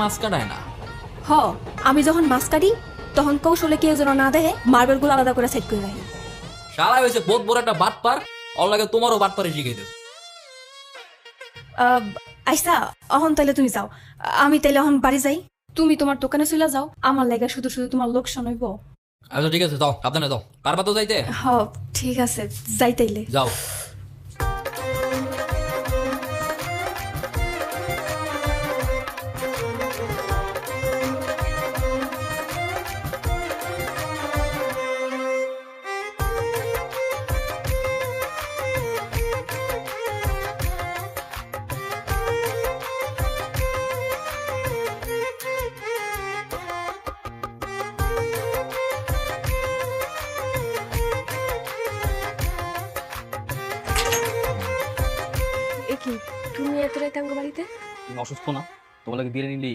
মাছ কাটায় না। হ, আমি যখন মাছ কাটি তখন কৌশলে কেউ যেন না দেখে মার্বেল গুলো আলাদা করে সেট করে রাখি। সারা হয়েছে বহুত বড় একটা বাটপার, ওর লাগে তোমারও বাটপারে শিখাইতেছে। আইসা অহন তাইলে তুমি যাও, আমি তাইলে অহন বাড়ি যাই। তুমি তোমার দোকানে চলে যাও, আমার লাগে শুধু শুধু তোমার লোকসান হইব। আচ্ছা ঠিক আছে, যাও সাবধানে যাও, পারবা তো যাইতে? হ, ঠিক আছে, যাই তাইলে। যাও। এ কি, তুমি এত রাতে আঙ্গ বাড়িতে? তুমি অসুস্থ না? তোমার লাগে বিরিয়ানি